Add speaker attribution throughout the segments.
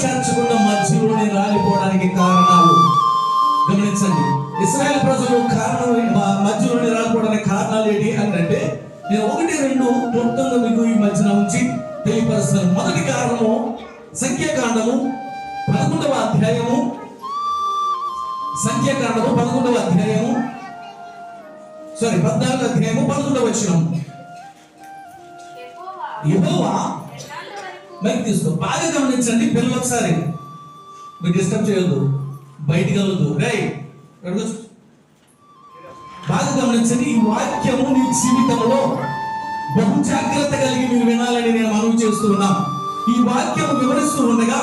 Speaker 1: చేర్చకుండా మధ్యలోనే రాలిపోవడానికి కారణాలు గమనించండి. ఇశ్రాయేలు ప్రజలు మధ్యలోనే రాలిపోవడానికి కారణాలు ఏంటి అంటే నేను 1-2 క్లుప్తంగా మీకు ఈ మధ్యన ఉంచి తెలియపరుస్తున్నాను. మొదటి కారణము సంఖ్యాకాండము 11వ అధ్యాయము 14వ అధ్యాయము 11వ వచనం. యెహోవా మైక్ తీసుకో, బాగా గమనించండి పిల్లలు, ఒకసారి మీరు డిస్టర్బ్ చేయొద్దు, బయటికి వెళ్ళొద్దు. బాగా గమనించండి. ఈ వాక్యము నీ జీవితంలో బహు జాగ్రత్త కలిగి మీరు వినాలని నేను మనవి చేస్తూ ఉన్నాను. ఈ వాక్యం వివరిస్తూ ఉండగా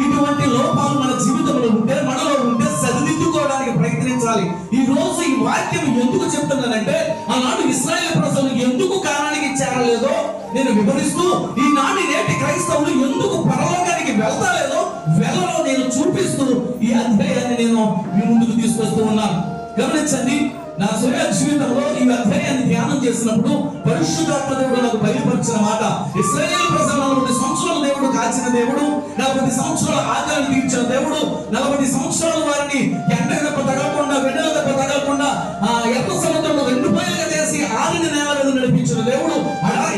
Speaker 1: ఇటువంటి లోపాలు మన జీవితంలో ఉంటే, మనలో ఉంటే సరిదిద్దుకోవడానికి ప్రయత్నించాలి. ఈ రోజు ఈ వాక్యం ఎందుకు చెప్తున్నానంటే, ఆనాడు ఇశ్రాయేలు ప్రజలు ఎందుకు కానానికి చేరలేదో నేను వివరిస్తూ, ఈనాటి నేటి క్రైస్తవులు ఎందుకు పరలోకానికి వెళ్తాలేదో వెళ్ళలో నేను చూపిస్తూ ఈ అధ్యాయాన్ని నేను మీ ముందుకు తీసుకొస్తూ ఉన్నాను. గమనించండి, నా స్వయ జీవితంలో ఈ అధ్యాయాన్ని ధ్యానం చేసినప్పుడు పరిశుద్ధాత్మ దేవుడు నాకు బయలుపరిచిన మాట, ఇశ్రాయేలు ప్రజలు 40 సంవత్సరాలు దేవుడు కాచిన దేవుడు, 40 సంవత్సరాల ఆకలిని తీర్చిన దేవుడు, 40 సంవత్సరాలు వారిని ఎండ దెబ్బ తగలకుండా, వెన్నెల దెబ్బ తగలకుండా ఎర్ర సముద్రంలో 2 పాయలుగా చేసి ఆరిన నేల మీద నడిపించిన దేవుడు,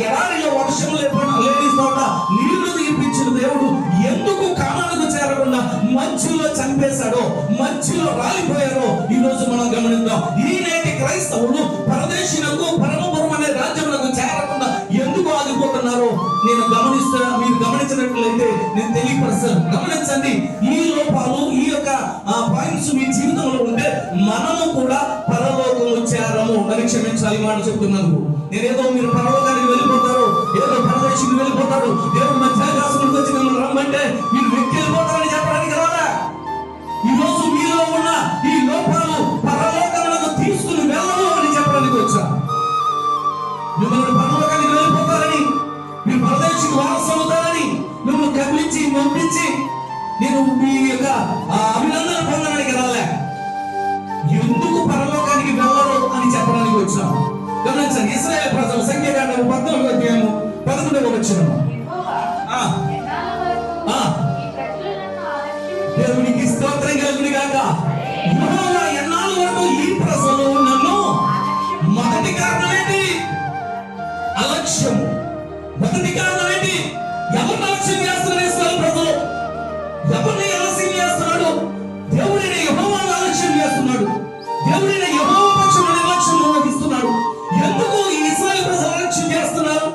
Speaker 1: ఎడారిలో వర్షం లేని చోట నీళ్లు తీర్పించిన దేవుడు ఎందుకు కానానికి చేరకుండా మధ్యలో చంపేశాడో, మధ్యలో రాలిపోయారో ఈ రోజు మనం గమనిద్దాం. ఈ నేటి క్రైస్తవులు పరదేశులకు, పరమపురం అనే రాజ్యములకు చేరకుండా ఎందుకు ఆగిపోతున్నారో నేను మీరు గమనించినట్లయితే నేను తెలియపరుస్తాను. గమనించండి, ఈ లోపాలు, ఈ యొక్క పాయింట్స్ మీ జీవితంలో ఉంటే మనము కూడా పరలోకము చేరము అని క్షమించాలి. మాట చెప్తున్నాను. నేనేదో మీరు పరలోకానికి వెళ్ళిపోతారు, ఏదో పరదేశులకు వెళ్ళిపోతారు, దేవుడు మధ్యాకాశంలోకి వచ్చి మిమ్మల్ని రమ్మంటే మీరు వెళ్ళిపోతారని చెప్పడానికి రాదా. ఈ రోజు మీలో ఉన్న ఈ లోపాలు పరలోకములకు తీసుకుని వెళ్ళము అని చెప్పడానికి వచ్చా. మిమ్మల్ని పరలోకానికి వెళ్ళిపోతారని, మీరు పరదేశులకు వారసులవుతారని మిమ్మల్ని కదిలించి పంపించి నేను మీ యొక్క అభినందన పొందడానికి రాలే. ఎందుకు పరలోకానికి వెళ్ళరు అని చెప్పడానికి వచ్చాను. గమనించండి, ఇశ్రాయేలు ప్రజలు సంఖ్యాకాండము 14వ అధ్యాయము 11వ వచనం. దేవునికి స్తోత్రం కలుగును గాక. యెహోవా ఎన్నాళ్ళ వరకు ఈ ప్రజలు నన్ను, మొదటి కారణం ఏంటి? అలక్ష్యము. మొదటి కారణం ఏంటి? ఎవరిని అలక్ష్యం చేస్తున్నారు ఇశ్రాయేలు ప్రజలు? ఎవరిని అలక్ష్యం చేస్తున్నాడు? దేవుడైన యెహోవాను అలక్ష్యం చేస్తున్నాడు. దేవుడైన యెహోవా పక్షమున నిర్లక్ష్యం వహిస్తున్నాడు. ఎందుకు ఈ ఇశ్రాయేలు ప్రజలు అలక్ష్యం చేస్తున్నారు?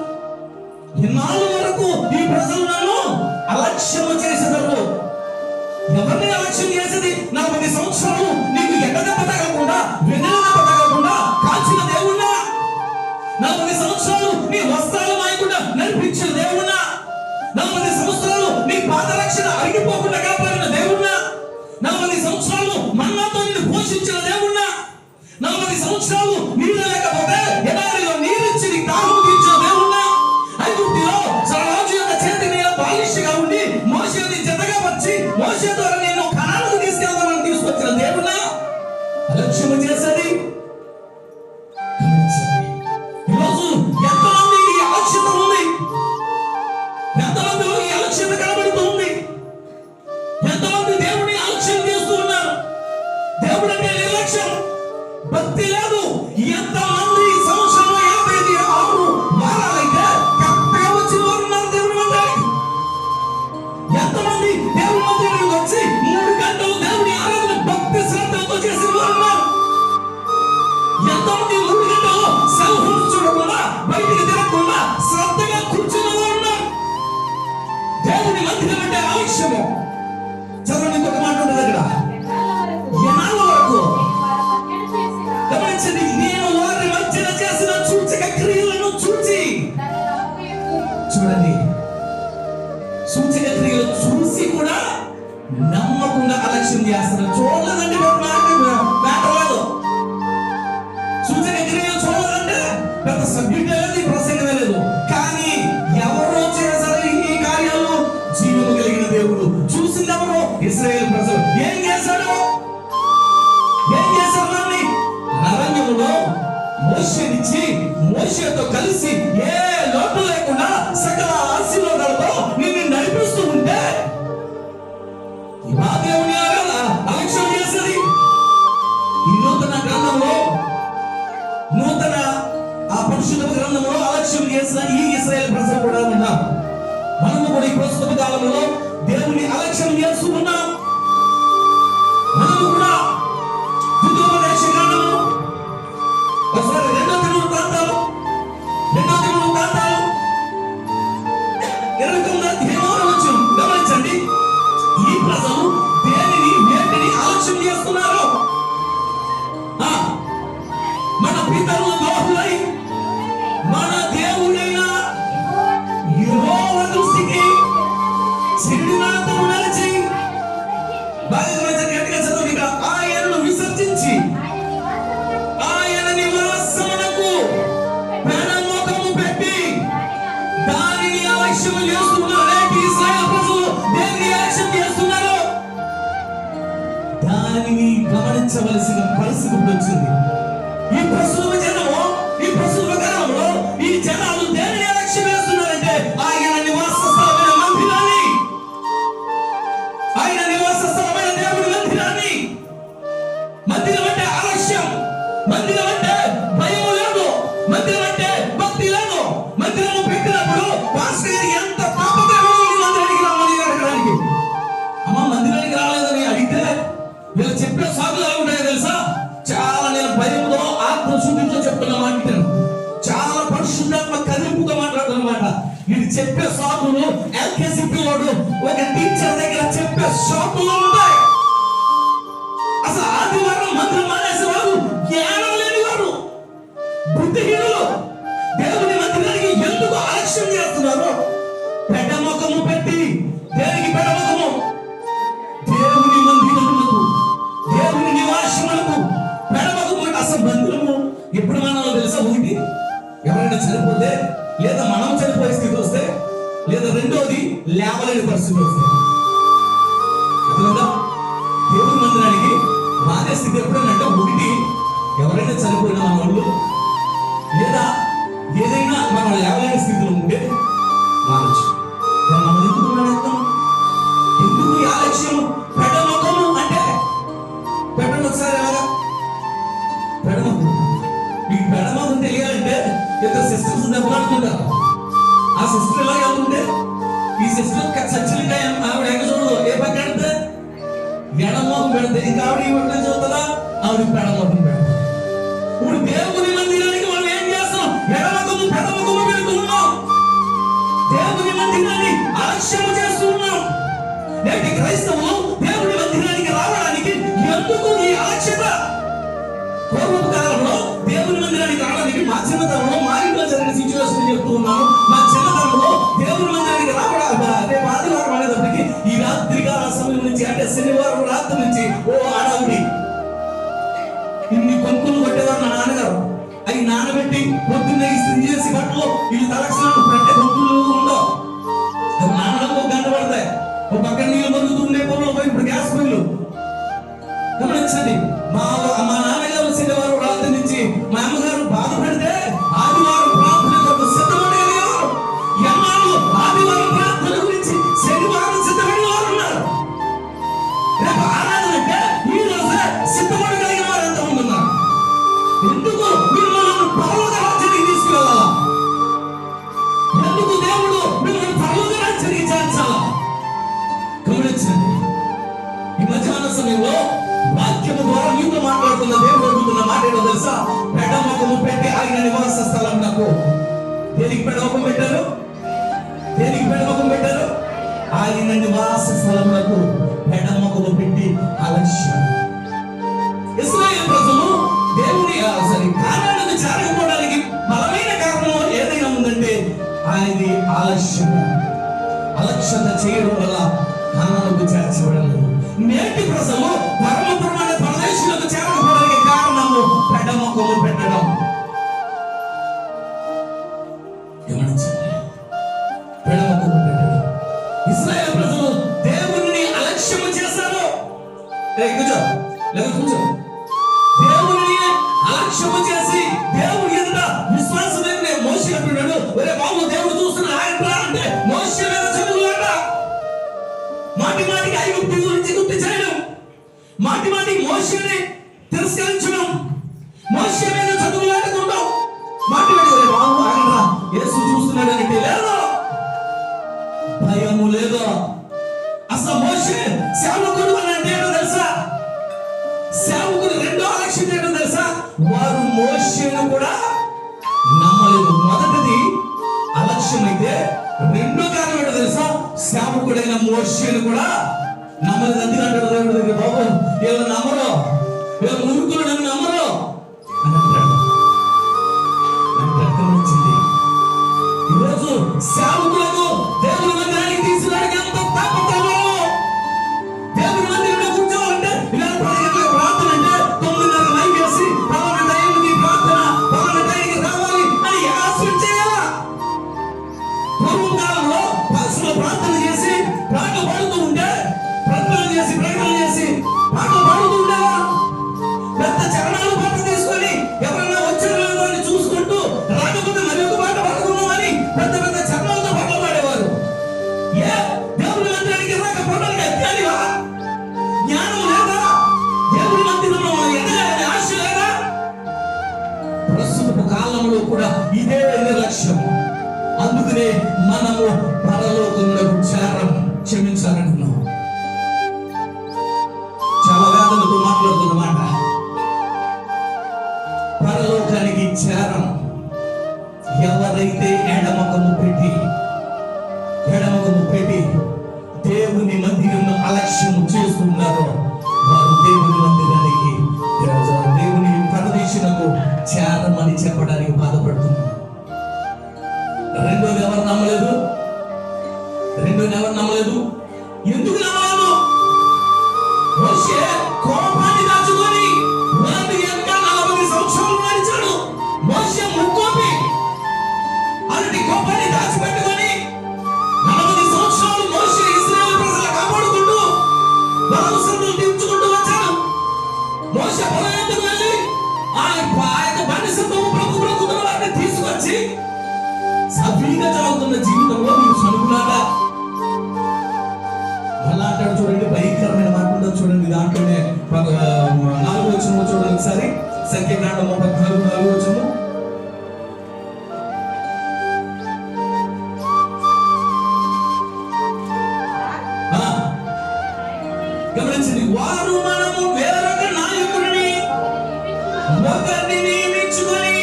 Speaker 1: ఎన్నాళ్ళ వరకు ఈ ప్రజలు నన్ను అలక్ష్యం చేసేదారు. ఎవరిని అలక్ష్యం చేసేది? 40 సంవత్సరాలు నీకు ఎండ దెబ్బ తగలకుండా, వెన్నెల దెబ్బ తగలకుండా కాల్చిన దేవుణ్ణా? 40 సంవత్సరాలు నీ వస్త్రాలు మాయకుండా నడిపించిన దేవుణ్ణా? 40 సంవత్సరాలు నీ పాదరక్షణ అరిగిపోకుండా కాపాడిన దేవుణ్ణా? 40 సంవత్సరాలు మన్నాతో నిన్ను పోషించిన దేవుణ్ణా? 40 సంవత్సరాలు నీళ్ళు లేకపోతే ఎడారిలో నీరిచ్చి నీ దాహం తీర్చిన దేవుణ్ణా? ఐగుప్తులో రాజు యొక్క చేతి మీద బాలిష్గా ఉండి మోషేని జతగా వచ్చి మోషే ద్వారా నేను కనానుకు తీసుకెళ్తామని తీసుకొచ్చిన దేవుణ్ణా అలక్ష్యం చేసేది? ఈరోజు ఎంతమంది ఈ అలక్ష్యత ఉంది? ఎంతమందిలో ఈ అలక్ష్యత కనబడుతుంది? ఎంతమంది దేవుని అలక్ష్యం చేస్తూ ఉన్నారు? దేవుడు అంటే నిర్లక్ష్యం, భక్తి లేదు. ఎంతమంది సంవత్సరంలో 56 వారాలైతే కరెక్ట్గా వచ్చి ఉన్నారు దేవుని మందిరానికి? ఎంతమంది దేవుని మందిరానికి వచ్చి 3 గంటలు దేవుని ఆరాధన భక్తి శ్రద్ధలతో చేసిన వారు ఉన్నారు? ఎంతమంది 3 గంటలు సెల్ ఫోన్ చూడకుండా, బయటికి తిరగకుండా శ్రద్ధగా కూర్చున్న వారు ఉన్నారు? దేవుని మందిరం అంటే ఆలస్యము. చదవండి, ఇంకొక మాట ఉంటుంది దగ్గర, ఎన్నాళ్ళ వరకు? గమనించండి, నేను వారి మధ్యన చేసిన సూచక క్రియలను చూచి, చూడండి, సూచక క్రియలు చూసి కూడా నమ్మకుండా అలక్ష్యం చేస్తున్నారు. చూడలేదంటే మాట్లాడలేదు. సూచక క్రియలు చూడలేదంటే పెద్ద సబ్జెక్ట్ లేదు, ప్రసంగమే లేదు. కానీ ఎవరో చేశారు ఈ కార్యాలు? జీవము కలిగిన దేవుడు. చూసింది ఎవరు? ఇశ్రాయేలు ప్రజలు. ఏం చేశాడు? అరణ్యములో మోషేనిచ్చి మోషేతో కలిసి ఏ లోటు లేకుండా సకల ఆశీర్వాదాలతో నిన్ను నడిపిస్తూ ఉంటే చేసిన ఈ ఇశ్రాయేలు ప్రజలు కూడా ఉన్నారు. మనము కూడా ఈ ప్రస్తుత కాలంలో దేవుని అలక్ష్యం చేస్తూ ఉన్నాం. మనము కూడా ద్వితీయోపదేశ కాండము ఒకసారి రెండో దినవృత్తాంతాలు 29వ అధ్యాయం వచనం గమనించండి. ఈ ప్రజలు దేనిని వేటిని అలక్ష్యం చేస్తున్నారు? మన పితరుల దోషులై మన దేవుడైన యెహోవా దృష్టికి చెడుతనము నడిచి గట్టిగా చదవండి. ఆయనను విసర్జించి ఆయన నివాసమునకు పెడమొఖము పెట్టి దానిని అలక్ష్యం చేస్తున్నారు. ఇశ్రాయేలు ప్రజలు దేనిని అలక్ష్యం చేస్తున్నారు? దానిని గమనించవలసిన పరిస్థితి వచ్చింది. ఈ ప్రస్తుత జనము, ఈ ప్రస్తుత కాలంలో ఈ జనాలు దేనిని అలక్ష్యం చేస్తున్నారంటే ఆయన నివాస స్థలమైన మందిరాన్ని, ఆయన నివాస స్థలమైన దేవుడి మందిరాన్ని. మందిరం అంటే అలక్ష్యం, మందిరం అంటే భయం లేదు, మందిరం అంటే భక్తి లేదు. మందిరం పెట్టినప్పుడు పాస్టర్ ఎంత పాపకరమైన మందిరానికి రమ్మని అడగడానికి, అమ్మ మందిరానికి రాలేదని అడిగితే వీళ్ళు చెప్పే సాగులు ఎలా ఉంటాయో తెలుసా? చాలా నేను భయంతో ఆత్మశుద్ధితో చెప్తున్నా మాట్లాడాను. చాలా పరిశుద్ధాత్మ కదింపుతో మాట్లాడుతున్నమాట. ఇది చెప్పే సాకులు ఎల్కేజీ పిల్లోడు ఒక టీచర్ దగ్గర చెప్పే సాకులు ఉంటాయి. అసలు ఆదివారం మంత్రం మానేసేవారు జ్ఞానం లేనివారు, బుద్ధిహీనులు దేవుని మందిరానికి ఎందుకు అలక్ష్యం చేస్తున్నారు? పెడముఖము పెట్టి, దేనికి పెడముఖము? దేవుని మందిరములకు, దేవుని నివాసములకు పెడముఖము. అసలు మందిరము ఎప్పుడు మనలో తెలుసా? ఒకటి, ఎవరైనా చనిపోతే, లేదా మనం చనిపోయే స్థితి వస్తే, లేదా రెండోది లేవలేని పరిస్థితి వస్తే. అర్థమైందా? దేవుని మందిరానికి మానే స్థితి ఎప్పుడైనా ఒకటి, ఎవరైనా చనిపోయిన మన వాళ్ళు, లేదా ఏదైనా మనం లేవలేని స్థితిలో ఉంటే మానచ్చు. మనం ఎందుకు మానేస్తాం? ఎందుకు ఈ ఆలక్ష్యం? పెడముఖము అంటే పెట్టండి ఒకసారి. ఎలాగా పెడముఖం? ఈ పెడముఖం తెలియాలంటే ఇద్దరు సిస్టర్స్ దెబ్బలాడుతుంటారు. ఆ సిస్టర్ ఎలా వెళ్తుంటే, ఈ సిస్టర్ చర్చలుగా ఆవిడ ఎక్కడ చూడదు, ఏ పక్క పెడితే ఎడమోహం పెడితే, ఇంకా ఆవిడ ఈ పక్కన చూస్తుందా, ఆవిడ పెడమోహం పెడతారు. ఇప్పుడు దేవుని మందిరానికి మనం ఏం చేస్తాం? ఎడమొఖము పెడముఖము పెడుతున్నాం. దేవుని మందిరాన్ని అలక్ష్యము చేస్తున్నాం. నేటి క్రైస్తవులు దేవుని మందిరానికి రావడానికి ఎందుకు ఈ అలక్ష్యత? పూర్వపు కాలంలో దేవుని మందిరానికి రావడానికి మా చిన్నతనంలో మా ఇంట్లో జరిగిన సిచ్యువేషన్ చెప్తూ ఉన్నాను. మా చిన్నతనంలో దేవుని మందిరానికి రేపు ఆదివారం అనేటప్పటికి ఈ రాత్రికాల సమయం నుంచి, అంటే శనివారం రాత్రి నుంచి ఓ ఆడవుడి ఇన్ని కొంకులు కొట్టేవారు నా నాన్నగారు. అవి నానబెట్టి పొద్దున్నే ఇస్త్రీ చేసి బట్టలు ఇవి తలక్షణాలు అంటే కొంకులు ఉండవు. నానడానికి ఒక గంట పడతాయి. ఒక పక్కన నీళ్ళు మరుగుతుండే పొలంలో పోయి ఇప్పుడు గ్యాస్ పొయ్యిలు. గమనించండి, మా నాన్నగారు శనివారం రాత్రి నుంచి మా అమ్మగారు బాధపడితే ఆదివారం ప్రార్థన కొరకు సిద్ధపడేవారు. ఎన్నాళ్ళు ఆదివారం ప్రార్థన గురించి శనివారం సిద్ధపడిన వారు ఉన్నారు. రేపు ఆరాధన అంటే ఈ రోజే సిద్ధపడగలిగిన వారు ఎంతమంది ఉన్నారు? ఎందుకు మిమ్మల్ని పరలోక రాజ్యానికి తీసుకువెళ్ళాలా? ఎందుకు దేవుడు మిమ్మల్ని పరలోక రాజ్యానికి చేర్చాలా? గమనించండి, ఈ మధ్యాహ్న సమయంలో వాక్యము ద్వారా మీతో మాట్లాడుతున్న దేవుడు అడుగుతున్న మాట ఏంటో తెలుసా? పెడముఖము పెట్టి ఆయన నివాస స్థలం నాకు. దేనికి పెడముఖం పెట్టారు? దేనికి పెడముఖం పెట్టారు? ఆయన నివాస స్థలములకు పెడముఖము పెట్టి అలక్ష్యం. ఇశ్రాయేలు ప్రజలు దేవుని కారణాలను చేరకపోవడానికి బలమైన కారణం ఏదైనా ఉందంటే ఆయనది ఆలస్యం. అలక్ష్యత చేయడం వల్ల కారణాలకు చేర్చబడలేదు. నేటి ప్రజలు పరమపురమైన ప్రదేశాలకు చేరకపోవడానికి కారణము పెడముఖము పెట్టడం. గమనించండి, పెడముఖము పెట్టడం. ఇశ్రాయేలు ప్రజలు దేవుని అలక్ష్యము చేశారు. కూర్చో, లేదా కూర్చో. దేవుని అలక్ష్యము చేసి దేవుని ఎదుట విశ్వాసం లేని మోషే అంటున్నాడు, ఒరే బాబు దేవుడు చూస్తున్నా ఆయన అంటే మోషే మీద చదువులాట. మాటి మాటికి ఐగుప్తు గురించి గుర్తు చేయడం, మాటి మాటికి మోషేని తిరస్కరించడం, మోషే మీద చదువులాడుకుంటాం. మాటి మాటి బాబు ఆయన యేసు చూస్తున్నాడంటే లేదు, భయము లేదు. అసలు మోషే సేవకుడు అని అంటే ఏంటో తెలుసా? సేవకుడు రెండో లక్ష్యం ఏంటో తెలుసా? వారు మోషేను కూడా నమ్మలేదు. మొదటిది అలక్ష్యం అయితే, రెండో కారణం ఏంటో తెలుసా? సేవకుడైన మోషేను కూడా నమ్మలేదు. అందుకంటే దేవుడి దగ్గర, బాబు వీళ్ళు నమ్మరు, వీళ్ళు మురుకులు నన్ను నమ్మరు అని అంటాడు. నాకు అర్థం వచ్చింది. ఈరోజు సేవకులకు దేవుని మందిరానికి తీసుకురావడానికి ఎంత తాపత్రయమో. దేవుని మందిరంలో కూర్చోవాలంటే ఇలా 10 గంటలకు ప్రార్థన అంటే 9:30 మైక్ వేసి పలానా టైంకి ప్రార్థన, పలానా టైంకి రావాలి అని యాసన చేయాలా? పూర్వకాలంలో బస్సులో ప్రార్థన చేసి పాటలు పాడుతూ ఉంటే, ప్రకటన చేసి పాటలు పాడుతూ ఉండేవా? పెద్ద చరణాలు పాట తీసుకొని ఎవరైనా వచ్చారో లేదో అని చూసుకుంటూ, రాకపోతే మరి ఒక పాట పాడుకున్నామని పెద్ద పెద్ద చరణాలతో పాటలు పాడేవారు. ఏ దేవుని మందిరానికి రాక పాటలకి అత్యాదివా? జ్ఞానం లేదా? దేవుని మందిరంలో ఎదగాలని ఆశ లేదా? ప్రస్తుత కాలంలో కూడా ఇదే నిర్లక్ష్యం. అందుకనే మనము పరలోకంలో చేరం, క్షమించాలంటున్నాం. చాలా వేదనతో మాట్లాడుతున్నమాట. పరలోకానికి చేరం ఎవరైతే ఎడమకము పెట్టి దేవుని మందిరం అలక్ష్యం చేస్తున్నారో వారు దేవుని మందిరానికి, దేవుని పరదేశులకు చేరమని చెప్పడానికి బాధపడుతున్నారు. రెండోది ఎవరు నమ్మలేదు? ఎందుకు నమ్మలేదు? మోషే కోపాన్ని దాచుకొని వారిని ఎంత 40 సంవత్సరాలు నడిచాడు. మోషే ముక్కోపి అలాంటి కోపాన్ని దాచిపెట్టుకొని 40 సంవత్సరాలు మోషే ఇశ్రాయేలు ప్రజలను కాపాడుకుంటూ బలవసంతులు తీర్చుకుంటూ వచ్చాడు. మోషే పొలం వెళ్ళి ఆ యొక్క బానిసత్వము ప్రభుత్వం వారిని తీసుకొచ్చి సఫీగా చదువుతున్న జీవితంలో మీరు చదువుకున్నారా? మళ్ళా అంటాడు చూడండి, భయంకరమైన మాట ఉంటుంది చూడండి. దాంట్లోనే 4వ వచనం చూడండి ఒకసారి. సంఖ్యాకాండం 14:4 వచనం. గమనించండి. వారు మనము వేరొక నాయకుడిని ఒకరిని నియమించుకొని,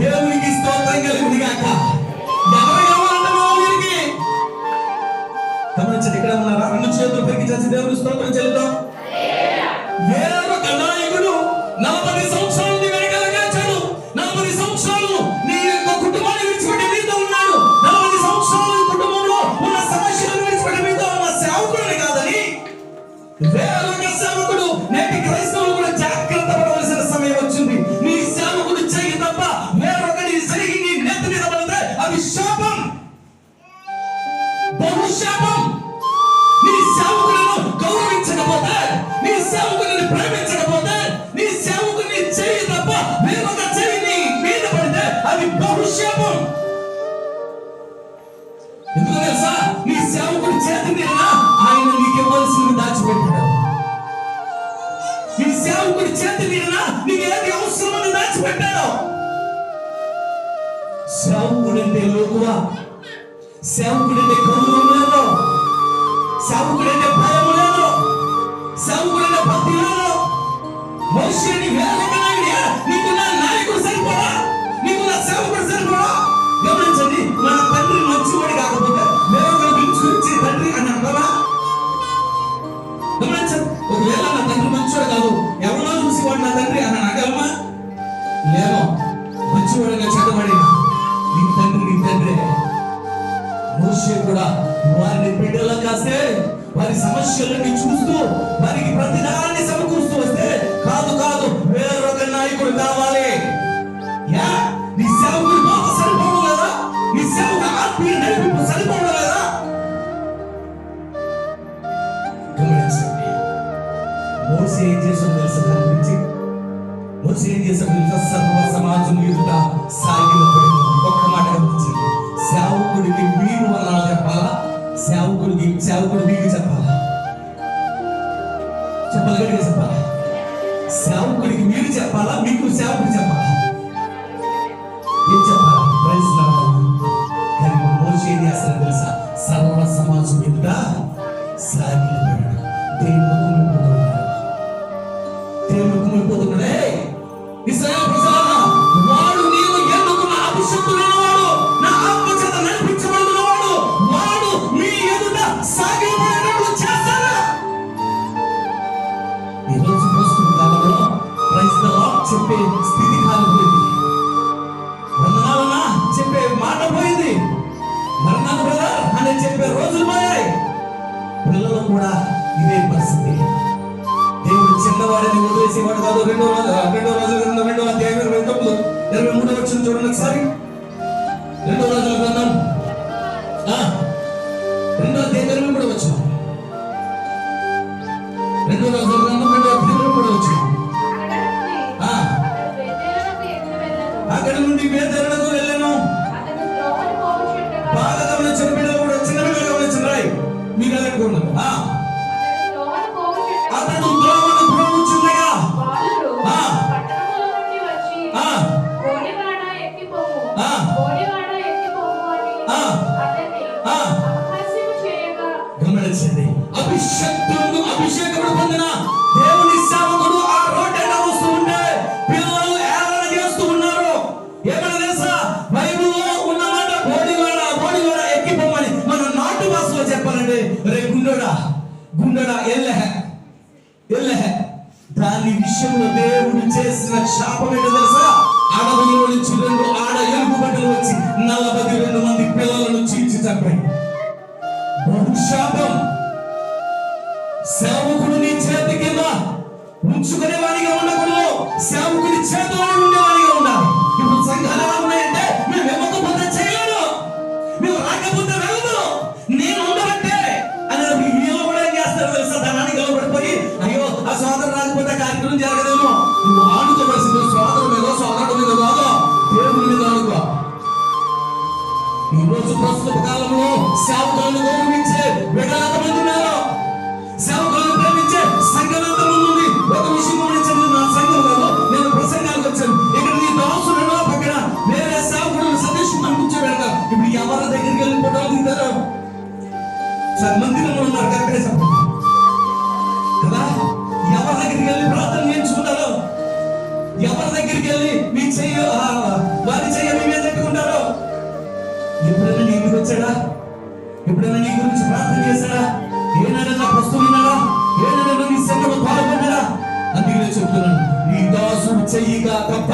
Speaker 1: దేవునికి స్తోత్రం కలుగును గాక. ఎవరు కావాలంటే వీరికి గమనించండి. ఇక్కడ ఉన్నారా? 2 చేతులు పైకి చేసి దేవుని స్తోత్రం చెల్లిద్దాం. వేరొక నాయకుడు 40 సంవత్సరాలు నీ వెనకాల కాచాడు. 40 సంవత్సరాలు నీ యొక్క కుటుంబాన్ని విడిచిపెట్టి మీతో ఉన్నాడు. 40 సంవత్సరాలు కుటుంబంలో ఉన్న సమస్యలను విడిచిపెట్టి మీతో ఉన్న సేవకుడిని కాదని వేరొక సేవకుడు. నేటి క్రైస్తవులు కూడా జాగ్రత్త పడవలసిన సమయం వచ్చింది. నీ సేవకుడు చెయ్యి తప్ప వేరొకటి జరిగి నీ నెత్తి మీద పడితే అది శాపం, బహుశాపం. నీ సేవకులను గౌరవించకపోతే, నీ సేవకుని ప్రేమించకపోతే, నీ సేవకుని చెయ్యి తప్ప వేరొక చెయ్యి నీ మీద పడితే అది బహుశాపం. ఎందుకు తెలుసా? నీ సేవకుడి చేతి మీద ఆయన నీకు ఇవ్వాల్సింది దాచిపెట్టాడు. నీ సేవకుడి చేతి మీద నీకు ఏది అవసరమని దాచిపెట్టాడు. సేవకుడంటే లోకువా, సేవకుడంటే గౌరవం లేదు, సేవకుడంటే భయం లేదు, సేవకుడంటే భక్తి లేదు. మనిషిని వేరొక నీకు నా నాయకుడు సరిపోడా? నీకు నా సేవకుడు సరిపోడా? గమనించండి. మన తండ్రి మంచివాడు కాకపోతే వేరొకరు పిలుచుకొచ్చి తండ్రి అని అంటారా? గమనించండి. ఒకవేళ నా తండ్రి మంచివాడు కాదు, ఎవరో చూసి వాడు నా తండ్రి అని అనగలమా? లేమో. మంచివాడుగా చెడ్డవాడినా నీ తండ్రి. మోషే కూడా వారిని బిడ్డలా కాస్తే, వారి సమస్యలన్నీ చూస్తూ వారికి ప్రతిదాన్ని సమకూరుస్తూ వస్తే, కాదు వేరొక నాయకుడు కావాలి. నీ సేవకుడి బాధ సరిపోవడం లేదా? నీ సేవకు ఆత్మీయ నడిపింపు సరిపోవడం లేదా? గమనించండి. మోషే ఏం చేసాడు తెలుసా? దాని గురించి మోషే ఏం చేశాడు తెలుసా? సర్వ సమాజం ఎదుట సాగిలపడి ఒక్క మాట గమనించండి. సేవకుడికి మీరు అనాలి చెప్పాలా? సేవకుడు మీకు చెప్పాలా? గట్టిగా చెప్పాలా? సేవకుడికి మీరు చెప్పాలా? మీకు సేవకుడు చెప్పాలా? ఏం చెప్పాలా? Praise lord. కానీ మోషే ఏం చేస్తారో తెలుసా? సర్వ సమాజం ఎదుట సాగిలపడ్డాడు. దేవుడు కుమిలిపోతున్నాడు. దేవుడు కుమిలిపోతున్నాడే. ఇశ్రాయేలు ప్రజలారా, వాడు నీవు ఎన్నుకున్న అభిషిక్తుడైన వాడు, నా ఆత్మ చేత నడిపించబడిన వాడు, వాడు మీ ఎదుట సాగిలపడేటట్లు చేస్తారా? ఈరోజు ప్రస్తుత కాలంలో ప్రైజ్ ది లార్డ్ చెప్పే స్థితి కాలిపోయింది. వందనాలన్నా చెప్పే మాట పోయింది. మరణాలు బ్రదర్ అని చెప్పే రోజులు పోయాయి. పిల్లలు కూడా ఇదే పరిస్థితి. దేవుడు చిన్నవాడిని వదిలేసేవాడు కాదు. రెండో అధ్యాయం 23 వచ్చిన చూడండి ఒకసారి. 2 రోజుల గ్రంథం 2 అధ్యాయం 23 వచ్చిన 2 రోజుల గ్రంథం 2 అధ్యాయం 23 వచ్చిన అక్కడ నుండి బేతేలునకు వెళ్ళాను. బాగా గమనించిన బిడ్డలు కూడా, చిన్న బిడ్డలు గమనించిన రాయి మీకు అనుకున్నాను. అతడు ద్రోవను ద్రోవుచుండగా గమనించండి. అభిషేకముడు పొందిన దేవుని సేవకుడు ఆ రోడ్డు వస్తూ ఉంటే పిల్లలు ఏలన చేస్తూ ఉన్నారు. ఏమైనా తెలుసా? బైబిల్లో ఉన్నమాట బోడివాడ ఎక్కిపోమని. మన నాటు భాషలో చెప్పాలంటే రే గుండెడా ఎల్లె. దాని విషయంలో దేవుడు చేసిన శాపం ఏంటో తెలుసా? అడవిలో నుంచి 2 ఆడ ఎలుగుబంటులు వచ్చి 42 మంది పిల్లలను చీల్చి చంపాయి. బహుశాపం. సేవకుడు నీ చేతి కింద ఉంచుకునే వాడిగా ఉండకూడదు, సేవకుడి చేతిలో ఉండేవాడిగా ఉండాలి. ఇప్పుడు సంఘాలు ఎలా ఉన్నాయంటే, మేము ఇవ్వకపోతే చేయలేదు, మేము రాకపోతే వెళ్ళదు, నేను ఉండబట్టే అని వీళ్ళు కూడా ఏం చేస్తారు తెలుసా? ధనానికి గెలబడిపోయి అయ్యో ఆ సోదరు రాకపోతే కార్యక్రమం జరగదేమో. నువ్వు ఆడుకోవలసింది సోదరు మీద సోదరుడు మీద కాదు, దేవుడి మీద ఆడుకో. ఈ రోజు ప్రస్తుత కాలంలో సేవకులను గౌరవించే బిడ్డలు ఎంతమంది ఉన్నారు? సేవకులను ప్రేమించే సంఘం ఎంతమంది ఉంది? ఒక విషయం గమనించండి. నా సంఘం కాదు, నేను ప్రసంగానికి వచ్చాను. ఇక్కడ నీ దాసులలో పక్కన వేరే సేవకుడు సతీష్ మనం కూర్చోబెడతారు. ఇప్పుడు ఎవరి దగ్గరికి వెళ్ళి ఫోటోలు దిగుతారు? మందిరంలో ఉన్నారు కరెక్ట్గా చెప్పండి కదా. ఎవరి దగ్గరికి వెళ్ళి ప్రార్థన చేయించుకుంటారు? ఎవరి దగ్గరికి వెళ్ళి మీ చెయ్యి వారి చెయ్యి మీ మీద పెట్టుకుంటారు? ఎప్పుడైనా నీ మీద వచ్చాడా? ఎప్పుడైనా నీ గురించి ప్రార్థన చేశాడా? ఏనాడన్నా ప్రస్తుతున్నాడా? ఏనాడన్నా నీ సంఘంలో పాల్గొన్నాడా? అందుకనే చెప్తున్నాను, నీ దాసుడు చెయ్యిగా తప్ప,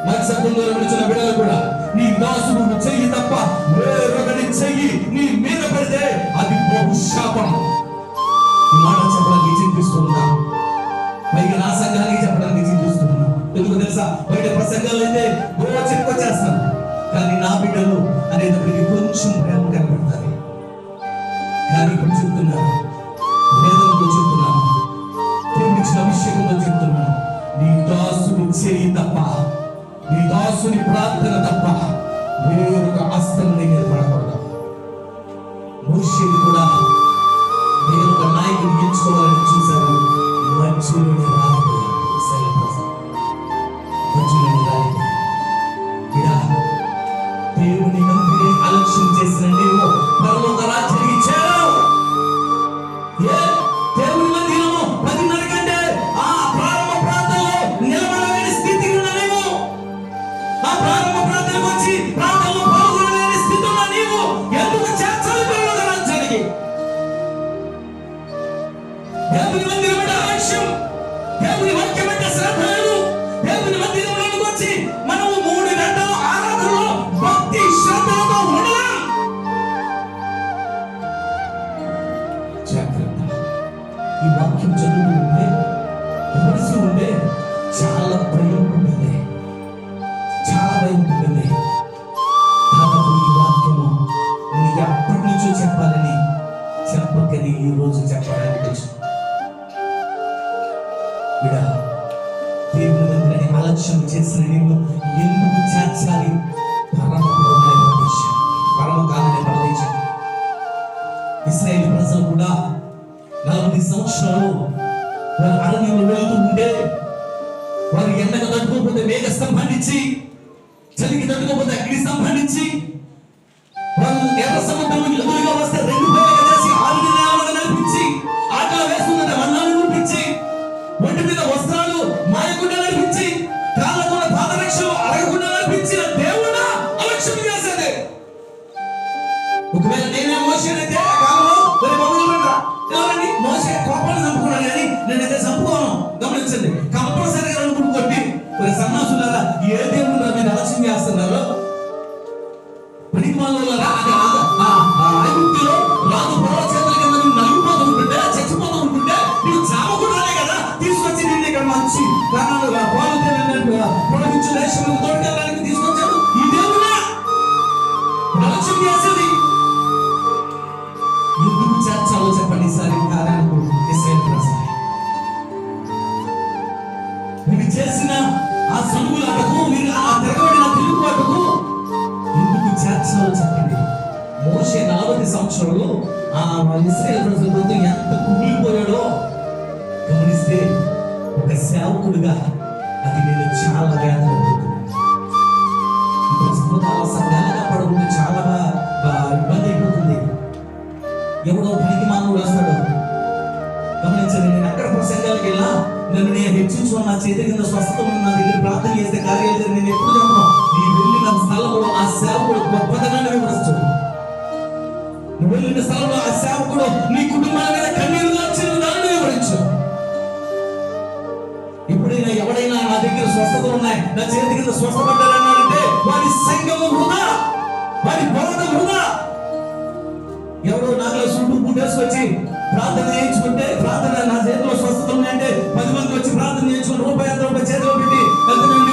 Speaker 1: మరి శబ్దంలో నిలిచిన బిడ్డలు కూడా, నీ దాసుడు చెయ్యి తప్ప వేరొకటి చెయ్యి నీ మీద పడితే అది బహుశాపం. ఈ మాట చెప్పడానికి చింతిస్తున్నా, పైగా నా సంఘానికి చెప్పడానికి చింతిస్తున్నా. ఎందుకు తెలుసా? బయట ప్రసంగాలు అయితే చెప్పుకొచ్చేస్తాను, కానీ నా బిడ్డలు అనేటప్పటికి కొంచెం ప్రేమ కనబడతారు. కానీ ఇప్పుడు చెప్తున్నాను, వేదంతో చెప్తున్నాను, దేవుడిచ్చిన అభిషేకంతో చెప్తున్నాను, నీ దాసుడు చేయి తప్ప, నీ దాసుని ప్రార్థన తప్ప వేరొక హస్తం నీ మీద పడకూడదు. మోషే కూడా వేరొక నాయకుని ఎంచుకోవాలని చూశారు, మధ్యలోనే రాలిపోయారు. దేవుని మందిని అలక్ష్యం చేసిన నీవు పరలోక రాజ్యానికి చేరావు. దేవుని మందిరము 10:30 కంటే ఆ ప్రారంభ ప్రాంతంలో నిలబడలేని స్థితికి ఉన్న నీవు, ఆ ప్రారంభ ప్రాంతానికి వచ్చి ప్రాంతంలో పాల్గొనలేని స్థితి ఉన్న నీవు ఎందుకు చేర్చాలి పరలోక రాజ్యానికి? దేవుని మందిరం అంటే అలక్ష్యం, దేవుని వాక్యం అంటే శ్రద్ధ లేదు. దేవుని మందిరంలోకి వచ్చి మనము 3 గంటల ఆరాధనలో భక్తి శ్రద్ధలతో ఉండలేం. జాగ్రత్త. ఈ వాక్యం చదువుతూ ఉంటే, విమర్శ ఉంటే చాలా భయం ఉంటుంది, చాలా భయం ఉంటుంది. కాబట్టి ఈ వాక్యము నీకు ఎప్పటి నుంచో చెప్పాలని చెప్పకని ఈ రోజు చెప్పడానికి వచ్చాను. దేవుని మందిరాన్ని అలక్ష్యం చేసిన నిన్ను ఎందుకు చేర్చాలి? పరమకాలనే ప్రదేశం. ఇశ్రాయేలు ప్రజలు కూడా 40 సంవత్సరాలు వారు అరణ్యంలో వెళుతూ ఉంటే, వారు ఎండకు తట్టుకోకపోతే మేఘస్తంభాన్ని ఇచ్చి చలికి తట్టుకోకపోతే అగ్ని సంపాదించి వాళ్ళు ఎర్ర సముద్రం ఎదురుగా వస్తే రెండు పేరుగా చేసి 6 నెలలుగా నడిపించి ఆటలు వేస్తుందంటే మన్నాలు చూపించి ఒంటి మీద వస్త్రాలు మాయకుండా నడిపించి కాళ్ళకున్న పాదరక్షలు అరగకుండా నడిపించిన దేవుడా అలక్ష్యం చేసేది. ఒకవేళ నేనే మోసేనైతే ఆ కాలంలో ఎవరండి మోసే కోపాన్ని చంపుకున్నాను కానీ నేనైతే చంపుకోను. గమనించండి, కంపల్సరీగా రెండు కొట్టి సన్నాసులారా ఏ దేవుడు మీరు అలక్ష్యం చేస్తున్నారు? పనికిమాలోలారా అది ఐగుప్తులో రాజు పొరవ చేతుల కింద నువ్వు నలిగిపోతూ ఉంటుంటే చచ్చిపోతూ ఉంటుంటే నువ్వు చావకుండానే కదా తీసుకొచ్చి నిన్ను ఇక్కడ మంచి ప్రాణాలుగా పొలగించు దేశంలో తోడుకెళ్ళడానికి తీసుకొచ్చాడు. ఈ దేవుడా అలక్ష్యం చేసేది ఎందుకు చేర్చాలో చెప్పండి. ఈసారి కార్యాలకు మీరు చేసిన ఆ సనుగులాటకు మీరు ఆ తిరగబడిన తిరుగుబాటుకు ఎందుకు చేర్చాలో చెప్పండి. మోషే 40 సంవత్సరాలు ఆ ఇశ్రాయేలు ప్రజలతో ఎంత కుమిలిపోయాడో గమనిస్తే ఒక సేవకుడిగా అది నేను చాలా వేదన వేదన పడుకుంటే చాలా ఇబ్బంది అయిపోతుంది. ఎవడో పనికి మానవుడు వస్తాడు. గమనించండి, నేను ఎక్కడ ప్రసంగాలకు వెళ్ళా నన్ను నేను హెచ్చించు నా చేతి కింద స్వస్థత ఉన్న నా దగ్గర ప్రార్థన చేస్తే కార్యాలు జరిగి నేను ఎప్పుడు చెప్పను. నీ వెళ్ళిన స్థలంలో ఆ సేవకుడు గొప్పదనాన్ని వివరిస్తాడు. నువ్వు వెళ్ళిన స్థలంలో ఆ సేవకుడు నీ కుటుంబాల మీద కన్నీరు దాచిన దాన్ని వివరించు. ఎప్పుడైనా ఎవడైనా నా దగ్గర స్వస్థతలు ఉన్నాయి, నా చేతి కింద స్వస్థపడ్డారన్నాడంటే వారి సంఘము వృధా, వారి బోధ వృధా. ఎవరో నాలో సుంటు పుట్టేసుకొచ్చి ప్రార్థన చేయించుకుంటే ప్రార్థన నా చేతిలో స్వస్థత ఉన్నాయంటే 10 మంది వచ్చి ప్రార్థన చేయించుకుని రూపాయి చేతిలో పెట్టి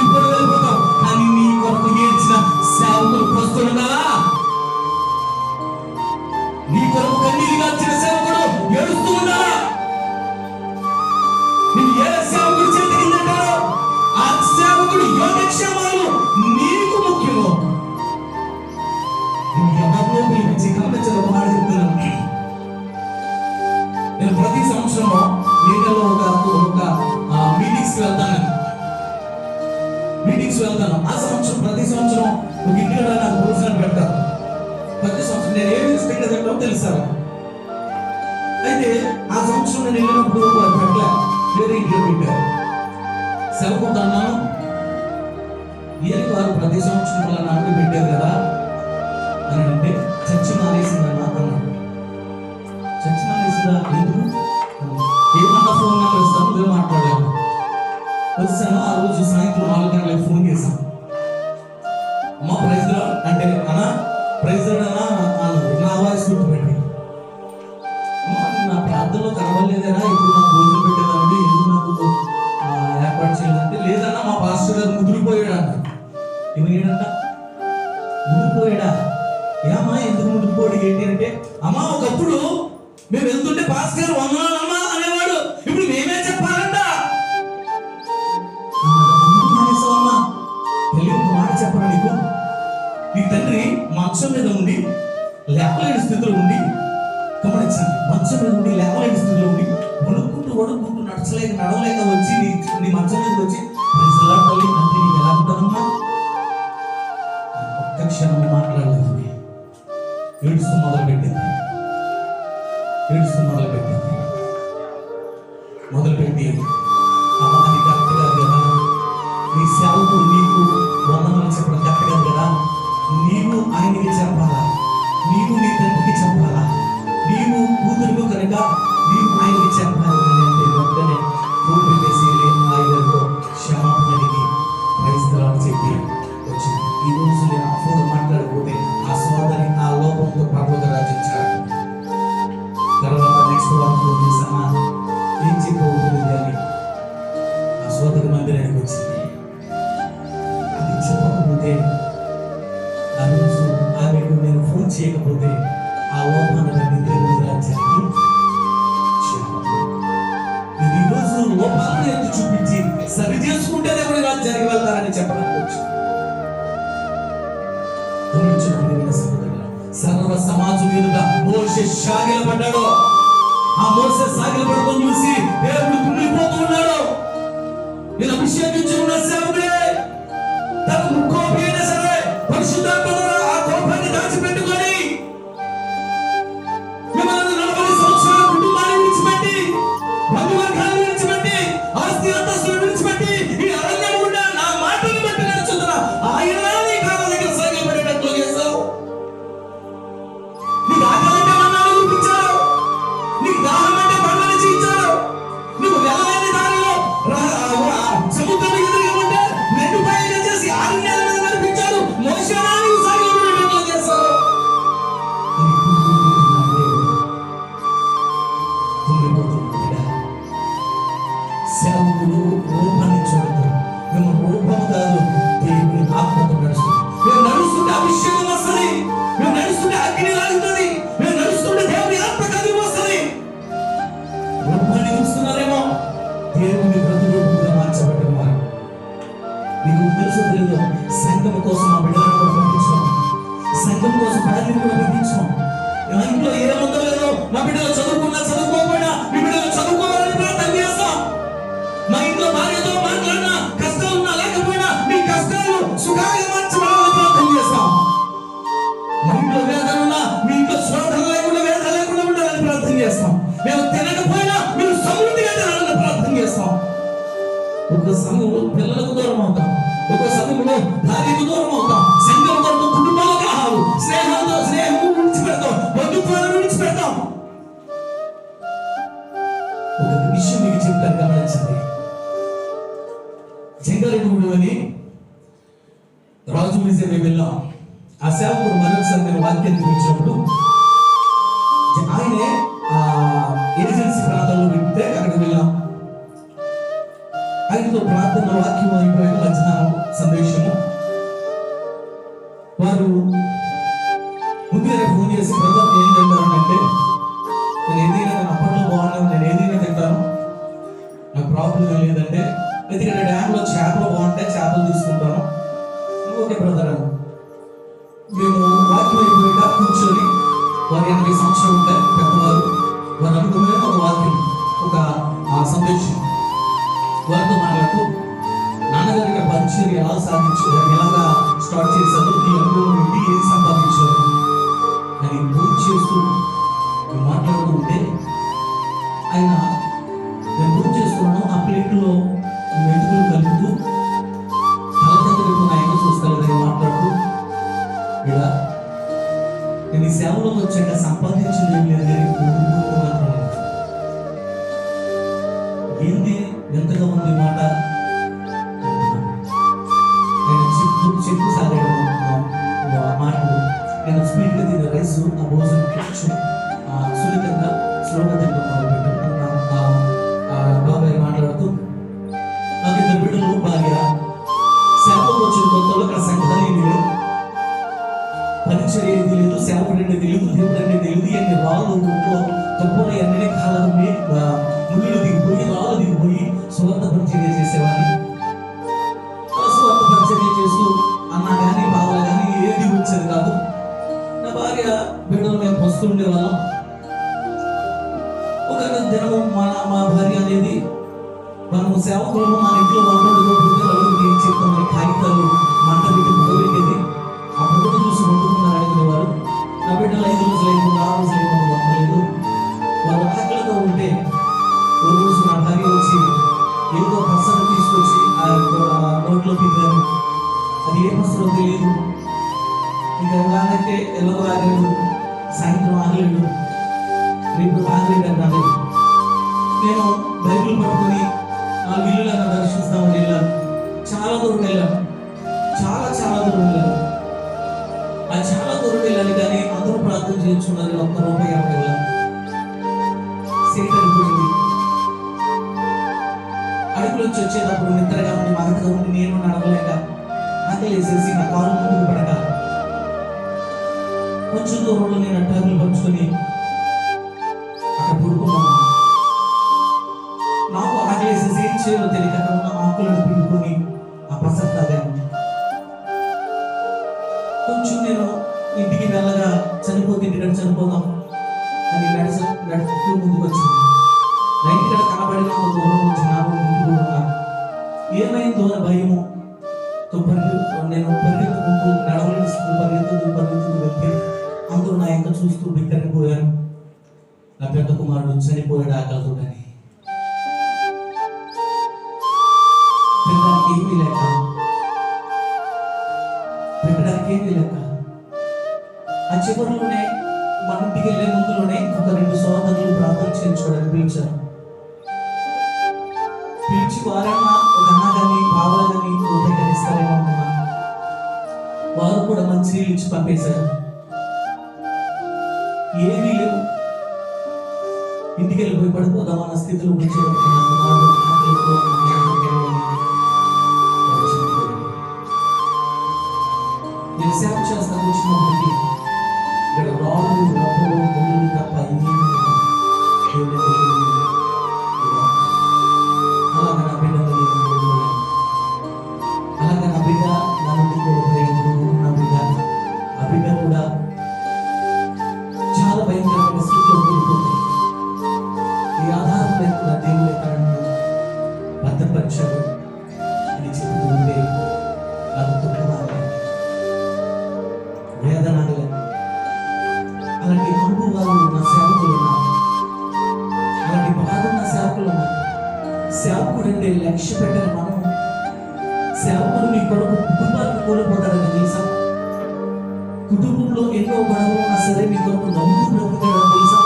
Speaker 1: ఇప్పుడు వెళ్ళిపోతాం. కానీ నీ కొరకు ఏడ్చిన సేవకులు ప్రస్తుతున్నారా? నీ కొరకు కన్నీరుగా వచ్చిన సేవకుడు ఏడుస్తూ ఉన్నారా? నేను ఏ సేవకుడు చేతి కిందంటారో ఆ సేవకుడు యోగక్షేమాలు నీకు ముఖ్యము. ఎవరిలో పిలిపించి గమనించిన ఒక మాట చెప్తున్నాను. నేను ప్రతి సంవత్సరం మీడియాలో ఒక మీటింగ్స్ వెళ్తాను. ఆ సంవత్సరం ప్రతి సంవత్సరం ఒక ఇంటిలో నాకు భోజనం పెడతారు. ప్రతి సంవత్సరం నేను ఏమి ఇష్టంగా తింటామో తెలుసాను. అయితే ఆ సంవత్సరం నేను వెళ్ళినప్పుడు వారు పెట్టలే, వేరే ఇంట్లో పెట్టారు. సెలవుకుంటున్నాను. ఏది వారు ప్రతి సంవత్సరం వాళ్ళ నాన్న పెట్టారు కదా అని అంటే చర్చి మానేసిందా నాకన్నాడు. చర్చి మానేసిందా? ఎందుకు? ఏమన్నా ఫోన్ నెంబర్ ఇస్తాను, నువ్వే మాట్లాడాను. వచ్చాను. ఆ రోజు సాయంత్రం 4 గంటలకు ఫోన్ చేశాను. అమ్మ ప్రైజ్ రా అంటే అన్నా ప్రైజ్ రానా నా వాయిస్ గుర్తుపెట్టి నా ప్రార్థనలో కనవలేదనా ఇప్పుడు నాకు భోజనం పెట్టేదాన్ని ఎందుకు నాకు ఏర్పాటు చేయాలంటే లేదన్నా మా పాస్టర్ గారు ముదిరిపోయాడు అన్న. ఏమయ్యాడంట? ముదిరిపోయాడా? ఏమా ఎందుకు ముదిరిపోయాడు ఏంటి అంటే, అమ్మా ఒకప్పుడు మేము వెళ్తుంటే పాస్టర్ గారు వందనాలమ్మా అనేవాడు, ఇప్పుడు మేమే చెప్పాలంట. తెలియదు ఒక మాట చెప్పరా నీకు? నీ తండ్రి మంచం మీద ఉండి లేవలేని స్థితిలో ఉండి, గమనించండి, మంచం మీద ఉండి లేవలేని స్థితిలో ఉండి వణుక్కుంటూ నడవలేక వచ్చి నీ మంచం మీదకి వచ్చి తల్లి అంటే నీకు ఎలా ఉంటుందమ్మా? ఒక్క క్షణం మాట్లాడలేదు. ఏడుస్తూ మొదలుపెట్టి అమ్మ అది కరెక్ట్ కాదు కదా, నీ సేవకు నీకు వందనాలు చెప్పడం కరెక్ట్ కాదు కదా, నీవు ఆయనకి చెప్పాలా, నీవు నీ తండ్రికి చెప్పాలా, నీవు కూతురుకు కనుక నీవు ఆయనకి చెప్పాలి అంటే వెంటనే ఫోన్ పెట్టేసి ఆయనతో క్షమాపణకి క్రైస్తవాలు చెప్పి వచ్చింది. ఈ రోజు నేను ఆ ఫోన్ మాట్లాడకపోతే ఆ సోదరి ఆ లోపంతో పర్వత రాజించాడు. తర్వాత నెక్స్ట్ వారం చేశామా ఏం చెప్పబోతుంది అని ఆ సోదరి మందిరానికి వచ్చింది. అది చెప్పకపోతే ఆ రోజు ఆమెకు నేను ఫోన్ చేయకపోతే ఆ లోపాన్ని జరిగి ఈ రోజు లోపాలను ఎత్తి చూపించి సరి చేసుకుంటేనే కూడా ఇలా జరిగి వెళ్తారని చెప్పడానికి వచ్చి సర్వ సమాజం ఎదుట మోషే సాగిలపడ్డాడు. ఆ మోషే సాగిలపడడం చూసి దేవుడు కుమిలిపోతూ ఉన్నాడు. నేను అభిషేకించి ఉన్న సేవకుడే తన ముక్కోపైన సరే కుంగిపోతున్నట్టుగా. సేవకుడు రూపాన్ని చూడదు, మేము రూపం కాదు, దేవుని ఆత్మతో నడుస్తుంది. మేము నడుస్తుంటే అభిషేకం వస్తుంది, మేము నడుస్తుంటే అగ్ని లాగుతుంది, మేము నడుస్తుంటే దేవుని ఆత్మ కదిలి వస్తుంది. రూపాన్ని చూస్తున్నారేమో, దేవుని ప్రతిరూపంగా మార్చబడ్డ వారు. మీకు తెలుసు తెలియదు, సంఘం కోసం మా బిడ్డలను కూడా పంపించాం, సంఘం కోసం భార్యను కూడా పంపించాం. మా ఇంట్లో ఏముందో లేదో, మా బిడ్డలు చదువుకున్నా చదువుకోకపోయినా మీ బిడ్డలు చదువుకోవాలని ప్రార్థన చేస్తాం. మా ఇంట్లో భార్యతో మాట్లాడినా కష్టాలు ఉన్నా లేకపోయినా మీ కష్టాలు సుఖంగా మార్చబడాలని ప్రార్థన చేస్తాం. మా ఇంట్లో వేదన ఉన్నా మీ ఇంట్లో శోధన లేకుండా వేదన లేకుండా ఉండాలని ప్రార్థన చేస్తాం. మేము తినకపోయినా మీరు సమృద్ధిగా తినాలని ప్రార్థన చేస్తాం. ఒక సమయంలో పిల్లలకు దూరం అవుతాం, ఒక సమయంలో భార్యకు దూరం అవుతాం, సంఘం కొరకు కుటుంబాల కలహాలు, స్నేహము విడిచిపెడతాం, బంధుత్వాలను విడిచిపెడతాం. ఒక విషయం మీకు చెప్తాను, గమనించండి. జంగారెడ్డి అని రాజు విజయ వెళ్ళాం. ఆ సేవకుడు మరొకసారి నేను వాక్యం చూపించినప్పుడు ఆయనే ఏజెన్సీ ప్రాంతాల్లో వెళ్తే అక్కడికి వెళ్ళాం. ఆయనతో ప్రార్థన వాక్యం అయిపోయిన మధ్యాహ్నం సందేశము వారు ముందుగా ఫోన్ చేసి, బ్రదర్ ఏం తింటాను అంటే, నేను ఏదైనా అప్పట్లో బాగున్నాను, నేను ఏదైనా తింటాను, నాకు ప్రాబ్లం ఏం లేదంటే, ఎందుకంటే డ్యామ్లో చేపలు బాగుంటాయి, చేపలు తీసుకుంటాను. ఓకే బ్రదర్ అని మేము వాక్యం అయిపోయాక కూర్చొని, వారు 80 సంవత్సరాలు ఉంటాయి పెద్దవారు, వారు అనుకునే ఒక వాక్యం, ఒక సందేశం వారితో మాట్లాడుతూ, నాన్నగారి యొక్క పరిచయం ఎలా సాధించారు, ఎలాగా స్టార్ట్ చేశారు, ఈ అనుభవం నుండి ఏది సంపాదించారు అని పూర్తి చేస్తూ మాట్లాడుతూ ఉంటే, ఆయన నేను పూర్తి చేస్తున్నాను, ఆ ప్లేట్లో మెతుకులు కలుపుతూ తల కింద పెట్టుకుని ఆయన చూస్తాను మాట్లాడుతూ, ఇలా నేను ఈ సేవలోకి వచ్చాక సంపాదించలేదు లేదు మాత్రం ఏంది ఎంతగా ఉంది మాట. ఆయన చెప్పు సాగాడు మాటలు. నేను స్పీడ్గా తినే రైస్, ఆ భోజనం కొంచెం సున్నితంగా స్లోగా తింటాం మొదలుపెట్టాను. బాబాయ్ మాట్లాడుతూ, నాకు 2 బిడ్డలు, భార్య, సేవకు వచ్చిన కొత్తలో అక్కడ సంఘాలు ఏమి లేవు, పరిచయం ఏది లేదు, సేవకుడు అనేది తెలియదు, దేవుడు అనేది తెలియదు. ఎన్ని రాళ్ళు తప్పులు ఎన్ని కాలం ముళ్ళు దిగిపోయి రాళ్ళు దిగిపోయి సువార్త పరిచర్య చేసేవాడిని. సువార్త పరిచర్య చేస్తూ అన్న కానీ బావ కానీ ఏది వచ్చేది కాదు. నా భార్య బిడ్డలు మేము వస్తుండే వాళ్ళం. ఒక దినము మా భార్య అనేది, మనము సేవకులను మన ఇంట్లో వంటలు బిడ్డలు చెప్తామని కాగితాలు మంట పెట్టి మొదలుపెట్టేది. ఆ పొగలు చూసి వండుకున్నారు అనుకునేవారు. నా బిడ్డలు 5 రోజులు అయిపోయింది, 6 రోజులు అయిపోయింది, వండలేదు. వాళ్ళు ఆకలితో ఉంటే ఒక రోజు నా భార్య వచ్చి ఏదో పసరు తీసుకొచ్చి ఆ నోట్లో తిన్నాను. అది ఏ పసరో తెలియదు. ఇంకా ఎలాగైతే ఎలాగో ఆగలేదు, సాయంత్రం ఆగలేడు, రేపు ఆగలేదు అన్నాడు. నేను బైబిల్ పట్టుకొని 4 ఇల్లులను దర్శిస్తామని వెళ్ళాను. చాలా దూరం వెళ్ళాను, చాలా దూరం వెళ్ళాను. చాలా దూరం వెళ్ళాలి కానీ అందరూ ప్రార్థన చేయించుకున్నారు. ₹1 వెళ్ళాను. సేట్ అయిపోయింది. అడుగులోంచి వచ్చేటప్పుడు నిద్రగా ఉండి మగతగా ఉండి నేను నడవలేక ఆకలేసేసి నా కాలు ముందుకు పడక కొంచెం దూరంలో నేను అడ్డాకులు పంచుకొని అక్కడ పడుకున్నాను. నాకు ఆకలేసేసి ఏం చేయాలో తెలియక అక్కడ ఉన్న ఆకులను పిండుకొని ఆ పసరు తాగాను. కొంచెం నేను ఇంటికి వెళ్ళగా చనిపోతే ఇంటికంటే చనిపోదాం అని నడుస్తూ ముందుకు వచ్చింది. నైట్ ఇక్కడ కనబడినంత దూరం నుంచి నాకు ముందుకు ఉన్నాను. ఏమైందో అని భయము నేను పరిగెత్తుకుంటూ నడవలేని పరిగెత్తుకు వెళ్తే అందరూ నా ఇంకా చూస్తూ బిక్కరిపోయాను. నా పెద్ద కుమారుడు చనిపోయాడు ఆకలితో. కానీ పెట్టడానికి ఏమీ లేక ఆ చివరిలోనే మన ఇంటికి వెళ్ళే ముందులోనే ఒక 2 సోదరులు ప్రార్థన చేయించుకోవడానికి పిలిచారు. పిలిచి వారన్నా ఒక అన్న కానీ బావలు కానీ ఇస్తారేమో అనుకున్నాను. వారు కూడా మంచి నీళ్ళు ఇచ్చి పంపేశారు. ఏమీ లేవు. ఇంటికి వెళ్ళిపోయి పడిపోదాం అన్న స్థితిలో వచ్చేటప్పుడు నేను సేవ చేస్తాను వచ్చినప్పటికీ ఇక్కడ రాళ్ళు రబ్బలు ముళ్ళు తప్ప అలాగే నా బిడ్డలు అలాగే నా బిడ్డ నా నుండి కోల్పోయాడు. నా బిడ్డ ఆ బిడ్డ కూడా చాలా భయంకరమైన స్థితిలో కోల్పోతుంది. ఈ ఆధారం లేకుండా దేవుడు ఎక్కడన్నా భద్రపరిచాడు అని చెబుతూ ఉంటే నాకు దుఃఖమాగలేదు, వేదనాగలేదు. అలాంటి అనుభవాలు నా సేవకులు ఉన్నారు, అలాంటి బాధ నా సేవకులు ఉన్నారు. సేవకుడు అంటే లక్ష్య పెట్టని మనం సేవకుడు మీ కొడుకు కుటుంబాన్ని కోల్పోతాడని తెలుసా? కుటుంబంలో ఎన్నో గొడవలు ఉన్నా సరే మీ కొడుకు నవ్వుతూ బ్రతుకుతాడని తెలుసా?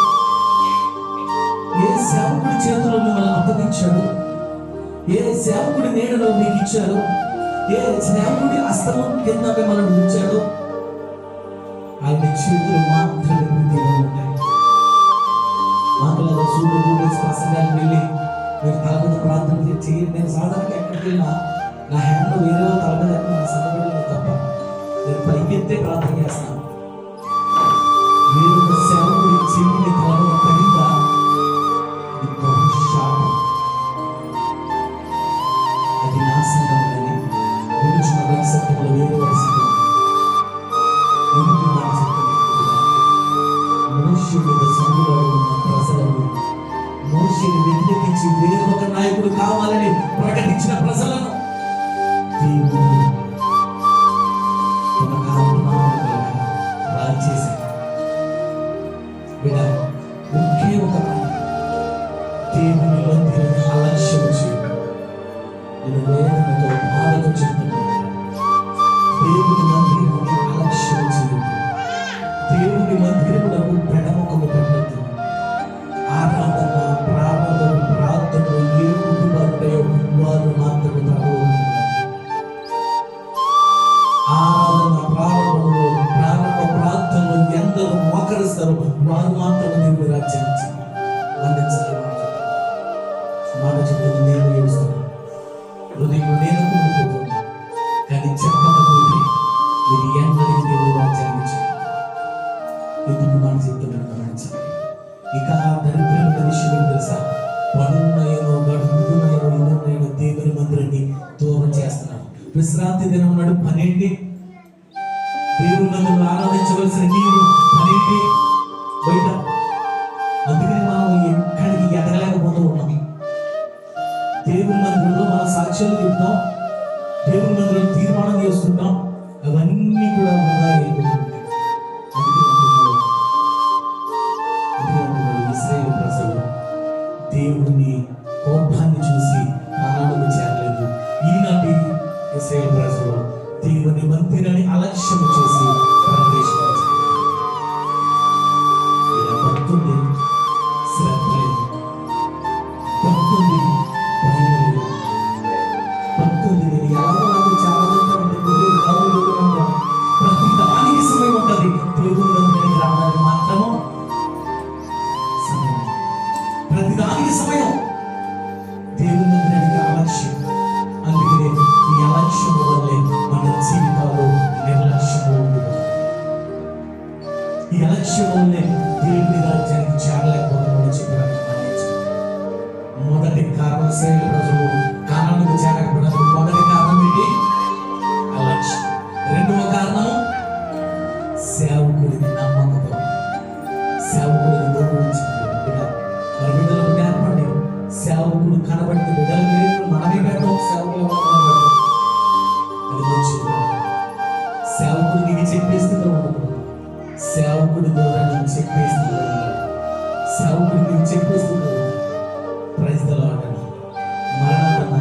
Speaker 1: ఏ సేవకుడి చేతిలో మిమ్మల్ని అప్పగించాడు, ఏ సేవకుడి నీడలో మీకు ఇచ్చారు, ఏ సేవకుడి హస్తము కింద మిమ్మల్ని ఉంచాడు, ఆయన చేతులు మాత్రమే బుద్ధిగా ఉంటాయి. మాటలలో సూర్యుడు స్పష్టంగా వెళ్ళి మీరు తల మీద ప్రార్థన చేయండి. నేను సాధారణంగా ఎక్కడికి వెళ్ళినా నా హ్యాండ్ వేరే తల మీద ఎక్కడ నా సన్నబడి తప్ప నేను పైకెత్తే ప్రార్థన చేస్తాను. మీరు సేవకుడి చెవిని తల మీద పడిందా శాపం, అది నా సంఘంలోనే గురించిన వైసత్వంలో వేరే వైసత్వం ఎందుకు మాట మోషే మీద సంగులో ఉన్న ప్రజలను మోషేని వ్యతిరేకించి వేరొక నాయకుడు కావాలని ప్రకటించిన ప్రజలను దేవుడు తన కారణాలను రాజు చేశాడు. ఒకే ఒక దేవుని మందిరాన్ని అలక్ష్యం చేయడం. నేను వేదనతో బాధతో చెప్తున్నాను, దేవుని మందిరాన్ని అలక్ష్యం చేయడం. దేవుని మందిరములకు పెడముఖము పెట్టద్దు. ఆరాధన ప్రారంభం ప్రార్థనలు ఏ కుటుంబాలుంటాయో వారు మాత్రమే ప్రభువు. ఆరాధన ప్రారంభంలో ప్రారంభ ప్రార్థనలు ఎందరూ మోకరిస్తారో వారు మాత్రమే దేవుని రాజ్యాన్ని అందించాలి. మాట చెప్తుంది, నేను ఏడుస్తాను, హృదయం నేను కుమిలిపోతుంది, కానీ చెప్పకపోతే మీరు ఎందరికి దేవుని రాజ్యాన్ని చేయాలి. ఎందుకు మాట చెప్తున్నాను గమనించాలి. ఇక దరిద్రమైన విషయం తెలుసా? పడున్నాయో గడుపుతున్నాయో ఇన్నాయో దేవుని మందిరాన్ని దూరం చేస్తున్నారు. విశ్రాంతి దినం నాడు పనేంటి? దేవుని మందిరంలో ఆరాధించవలసిన నీవు పనేంటి? బయట. అందుకని మనం ఎక్కడికి ఎదగలేకపోతూ ఉన్నాం. దేవుని మందిరంలో మన సాక్ష్యాలు చెప్తాం, దేవుని మందిరంలో తీర్మానం చేసుకుంటాం, అవన్నీ కూడా వృధా అయిపోతుంది. ఇశ్రాయేలు ప్రజలు దేవుని కోపాన్ని చూసి కానానుకు చేరలేదు. ఈనాటి ఇశ్రాయేలు ప్రజలు దేవుని మందిరాన్ని అలక్ష్యం చేసి ప్రవేశించారు. ఇలా భక్తుంది శ్రద్ధ లేదు, భక్తుంది భయం లేదు, భక్తుంది నేను ఎలాగో చాలా ప్రతి దానికి సమయం ఉంటుంది. దేవుని మందిరానికి రావడానికి మాత్రము సమయం, ప్రతిదానికి సమయం. దేవుని మందిరానికి అలక్ష్యం. అందుకనే ఈ అలక్ష్యం వల్లే మన జీవితాల్లో నిర్లక్ష్యం. ఈ అలక్ష్యం వల్లే దేవుని రాజ్యానికి చేరలేకపోతామని చెప్పడానికి మొదటి కారణం ఇశ్రాయేలు ప్రజలు కానానుకు చేరకపోవడానికి మొదటి కారణం ఏంటి? అలక్ష్యం. రెండవ కారణం సేవకుడిని నమ్మకం, సేవకుడిని గౌరవించడం. మరి బిడ్డలకు నేర్పండి, సేవకుడు కనబడితే బిడ్డలు లేదు మనమే పెట్టడం, సేవకులు అది మంచిది. సేవకుడు నీకు చెప్పేస్తుందో ఉండదు, సేవకుడి ద్వారా నీకు చెప్పేస్తుందో ఉండదు. సేవకుడు నీకు చెప్పేస్తుందో ప్రైజ్ ద లార్డ్ అని మరణాలన్నా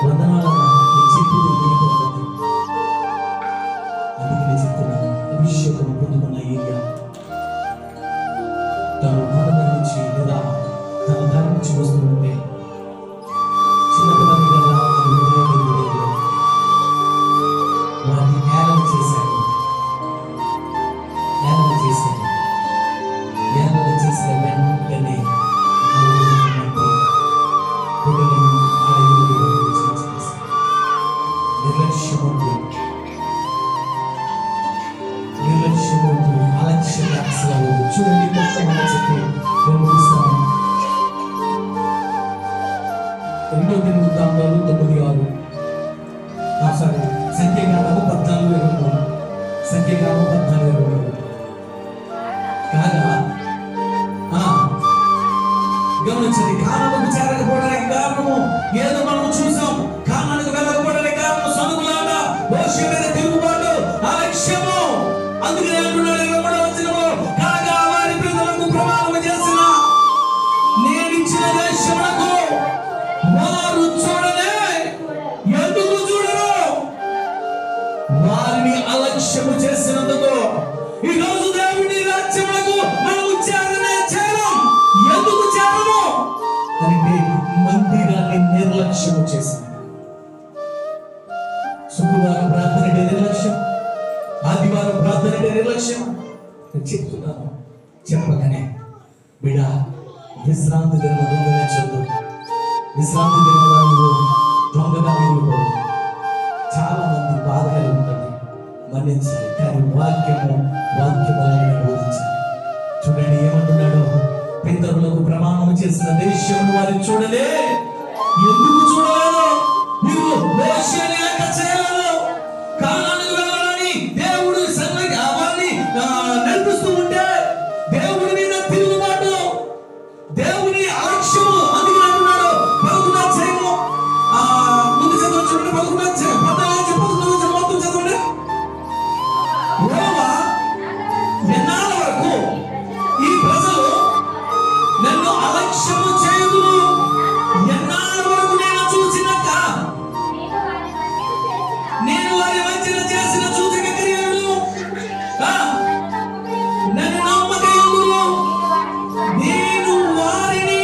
Speaker 1: వందనాలన్నా నేను చెప్పింది నీకు ఉండదు. అందుకని చెప్తున్నాను, అభిషేకం పొందుకున్న ఏరియా తను భారత నుంచి లేదా తన దారి నుంచి వస్తుంటే చిన్నపిల్లల వారిని ఏలన చేశాడు. ఏలన చేసిన వెంటనే కీర్తనలు 9:6. సారీ, సంఖ్యాకాండము 14:23. సంఖ్యాకాండము 14:23. కాగా గమనించండి, కానానుకు చేరకపోవడానికి కారణము ఏదో మనం చూసాం. కానానుకు వెళ్ళకపోవడానికి కారణం సనుగులాట, మోషే మీద తిరుగుబాటు, అలక్ష్యము. అందుకనే అంటున్నాడు 23వ వచనంలో, కాగా వారి పితరులకు ప్రమాణము చేసిన నేనిచ్చిన దేశమునకు వారు చూడలే. ఎందుకు చూడరు? వారిని అలక్ష్యము చేసినందుకు. ఈ రోజు దేవుని రాజ్యమునకు మనము చేరనే చేరం. ఎందుకు చేరము అంటే మందిరాన్ని నిర్లక్ష్యము చేసింది. శుక్రవారం ప్రార్థన అంటే నిర్లక్ష్యం, ఆదివారం ప్రార్థన అంటే నిర్లక్ష్యం. చెప్తున్నాను, చెప్పగానే బిడ విశ్రాంతి దినము దొంగలించొద్దు, విశ్రాంతి దినము దొంగగా మిగిలిపోదు. చాలా మంది బాధ కలిగి ఉంటుంది, మన్నించాలి. కానీ వాక్యము బోధించాలి. చూడండి ఏమంటున్నాడు, పితరులకు ప్రమాణం చేసిన దేశం వారిని చూడలే. ఎందుకు చూడలేదు? మీరు మోషేని లెక్క చేయలేదు. కానానుకు వెళ్ళాలని దేవుడు సన్నిధి వారిని నడిపిస్తూ ఉంటే దేవుడి మీద తిరుగుబాటు, దేవుని అలక్ష్యము. అందుకే అంటున్నాడు 11వ అధ్యాయము ముందు చదవండి, చూడండి 11వ అధ్యాయం 14 మొత్తం చదవండి. యెహోవా ఎన్నాళ్ళ వరకు ఈ ప్రజలు నన్ను అలక్ష్యము చేయుదురు? ఎన్నాళ్ళ వరకు నేను చూసినాక నేను వారి మధ్యన చేసిన సూచక క్రియలు నన్ను నమ్మకయుందురు. నేను వారిని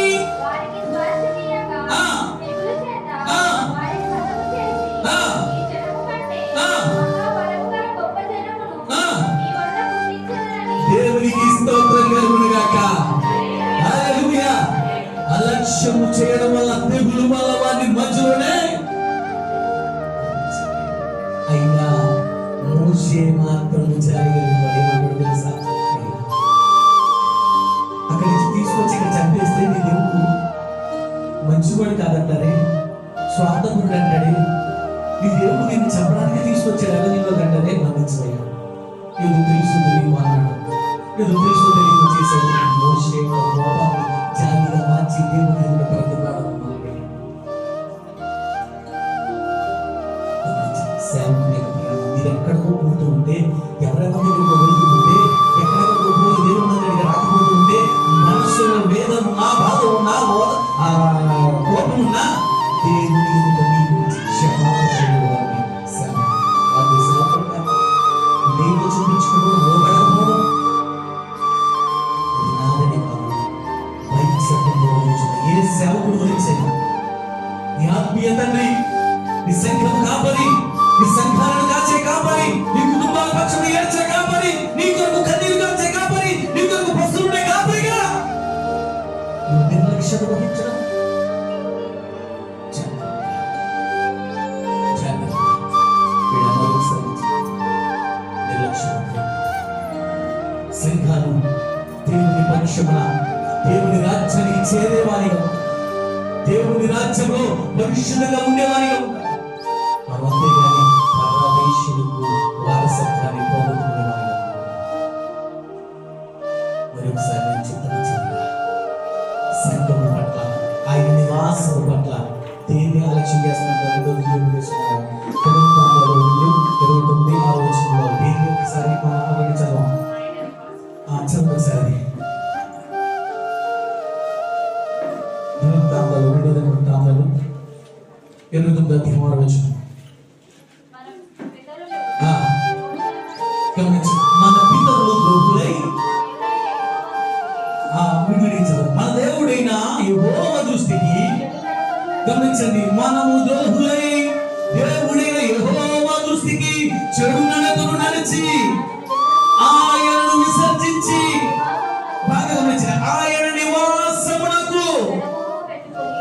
Speaker 1: దేవునికి స్తోత్రం కలుగునుగాక. హల్లెలూయా. అలక్ష్యము చేయడం వల్ల, తెగులు వల్ల వారి మధ్యలోనే అయినా మోషే మాత్రం చేయగలిగాడు. తెలుసా, అక్కడి నుంచి తీసుకొచ్చి ఇక్కడ చంపేస్తే నీ దేవుడు మంచివాడు కాదంటారే, స్వార్థపరుడు అంటాడే. నీ దేవుడు నేను చంపడానికి తీసుకొచ్చాడు, ఎలా నీలో కంటారే మన్నించలేదు. ఏదో తెలుసు తెలియదు అన్నాడు, ఏదో తెలుసు తెలియదు చేశాడు. మోషే కోపాన్ని జాలిగా మార్చి దేవుని ప్రతిపాదన మీరు ఎక్కడికో పోతూ ఉంటే, ఎవరెవరికో వెళ్తుంటే, ఎక్కడెక్కడికో పోయి దేవుని దగ్గరికి రాకపోతూ ఉంటే, మనసులో వేదన ఉన్నా, బాధ ఉన్నా, కోపం ఉన్నా, దేవుని నేను చూపించుకోవడం లోబడకపోవడం నాదని కాదు. బయట శబ్దంలో ఏ సేవకుడు గురించి నీ ఆత్మీయ తండ్రి, నీ సంఘం కాపరి, నీ సంఘాలను కాచే కాపరి, నీ కుటుంబాల పక్షం ఏడ్చే కాపరి, నీ కొరకు కన్నీరు కాచే కాపరి, నీ కొరకు పస్తులుండే కాపరిగా నువ్వు నిర్లక్ష్యం వహించడం సంఘాలు దేవుని పక్షమున దేవుని రాజ్యానికి చేరేవారిగా, దేవుని రాజ్యంలో పరిశుద్ధంగా ఉండేవారిగా మనం, అంతేగాని పరదేశులకు వారసత్వాన్ని పోగొట్టుకునేవారిగా. మరొకసారి నేను చెప్తున్నా, సంఘం పట్ల, ఆయన నివాసం పట్ల దేన్ని అలక్ష్యం చేస్తున్నారు. 29:6 దేన్ని ఒకసారి మనం చదవం. చదవసారి దినవృత్తాంతాలు 2వ దినవృత్తాంతాలు 8వ అధ్యాయం. గమనించండి, మన పితరులు ద్రోహులై మన దేవుడైన యెహోవా దృష్టికి, గమనించండి, మనము ద్రోహులై దేవుడైన యెహోవా దృష్టికి చెడు నడకను నడిచి ఆయనను విసర్జించి, బాగా గమనించిన, ఆయన నివాసమునకు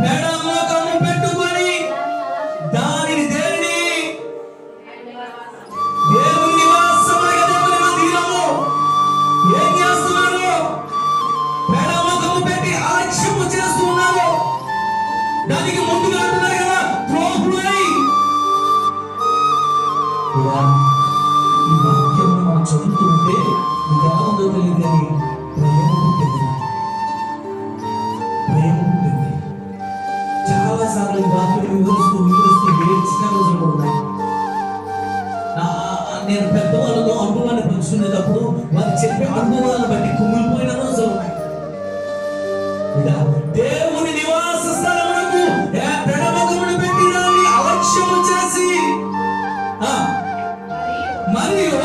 Speaker 1: పెడమొఖము పెట్టుకొని దానిని దేవుని నివాసముగా, దేవుని మందిరము ఏం చేస్తున్నారు? పెడమొఖము పెట్టి అలక్ష్యము చేస్తున్నారు. దానికి ముందుగా అంటున్నారు కదా, ప్రేమ పుట్టింది. చాలా సార్లు ఈ వాక్యం వివరిస్తూ ఏడ్చిన రోజులు కూడా ఉన్నాయి. నేను పెద్దవాళ్ళతో అనుభవాన్ని పంచుకునేటప్పుడు వారు చెప్పే అనుభవాలను బట్టి కుమిలిపోయిన రోజులు ఉన్నాయి. దేవుని నివాస స్థలమునకు పెడమొఖమును పెట్టి దాన్ని అలక్ష్యము చేసి మరియు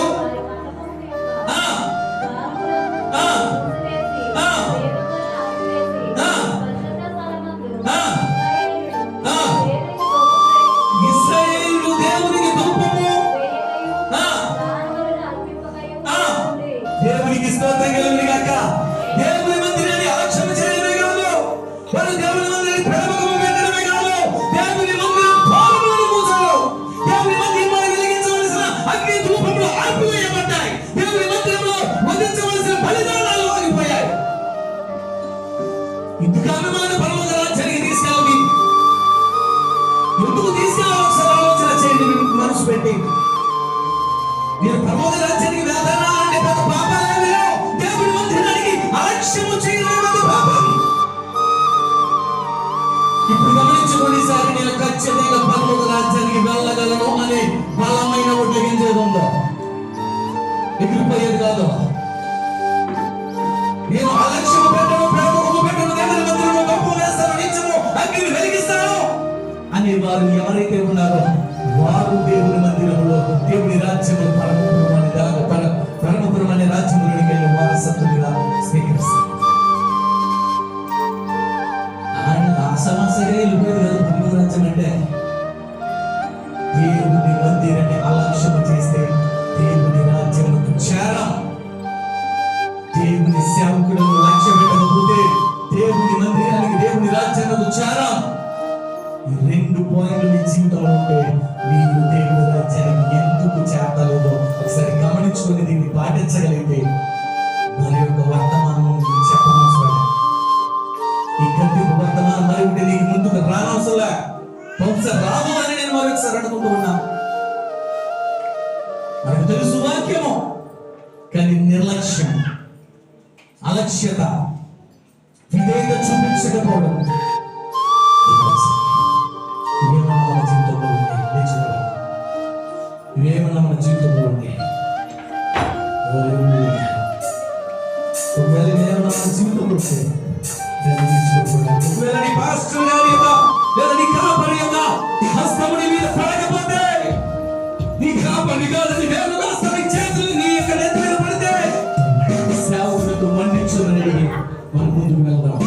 Speaker 1: దేవునికి స్తోత్రం కలుగును గాక. దేవుని మందిరాన్ని అలక్ష్యం చేయడమే కాదు, వారు దేవుని మందిరాన్ని ప్రేమకు పెట్టడమే కాదు, దేవుని మందిరం ద్వారములను మూసారు. దేవుని మందిరంలో వెలిగించవలసిన అగ్ని ధూపములు ఆర్పివేయబడ్డాయి. దేవుని మందిరంలో వధించవలసిన బలిదానాలు ఆగిపోయాయి. ఇందుకు అనుమాన పరలోక రాజ్యానికి తీసుకెళ్ళి ఎందుకు తీసుకెళ్ళాలి ఒకసారి ఆలోచన చేయండి. మనసు పెట్టి మీరు పరలోక రాజ్యానికి వెళ్తారా అంటే పెద్ద పాపాలు దేవుని మందిరానికి అలక్ష్యము చేయడం పాపం. ఇప్పుడు గమనించుకోండి, సార్ నేను ఖచ్చితంగా పరలోక రాజ్యానికి వెళ్ళగలను అనే బలమైన ఒడ్లగించేది ఉందో ఎగిరిపోయేది కాదు. నేను అలక్ష్యము పెట్టను, ప్రేమకు పెట్టను, దేవుని మందిరంలో గొప్ప వేస్తాను, నిత్యము అగ్నిని వెలిగిస్తాను అనే వారు ఎవరైతే ఉన్నారో వారు దేవుని మందిరంలో దేవుని రాజ్యము పరమపురం అనే రాజ్యములోనికి వెళ్ళి వారసత్తులుగా స్వీకరిస్తారు. ఆయన ఆసమాసగా వెళ్ళిపోయేది కాదు. పరమ రాజ్యం అంటే దేవుని మందిరాన్ని అలక్ష్యము చేస్తే దేవుని రాజ్యముకు చేరం. దేవుని సేవకులను లక్ష్య పెట్టకపోతే దేవుని మందిరానికి దేవుని రాజ్యానికి చేరం. ఈ 2 పాయింట్లు మీ జీవితంలో ఉంటే మీరు దేవుని రాజ్యానికి ఎందుకు చేరలేదో ఒకసారి గమనించుకొని దీన్ని పాటించగలిగితే మరి యొక్క వర్తమానం చెప్పనవసరం. ఈ గంటకు వర్తమానం మరి ఉంటే నీకు ముందుకు రానవసరంలే. బహుశా రాదు అని నేను మరొకసారి అనుకుంటూ ఉన్నా. మనకు తెలుసు వాక్యము, కానీ నిర్లక్ష్యం, అలక్ష్యత, విధేయత చూపించకపోవడం ఇవేమన్నా మన జీవితంలో ఉంది. ఇవేమన్నా మన జీవితంలో ఉంది. ఒకవేళ ఇవేమన్నా మన జీవితంలో వస్తే ఒకవేళ నీ పాస్టర్ గారి యొక్క లేదా నీ కాపరి యొక్క హస్తము నీ మీద పడకపోతే, నీ కాపరి కాదు నీ వేలు రాస్తాను నీ చేతులు నీ యొక్క నెత్తి మీద పడితే సేవకులకు మన్నించునని మనం ముందుకు వెళ్దాం.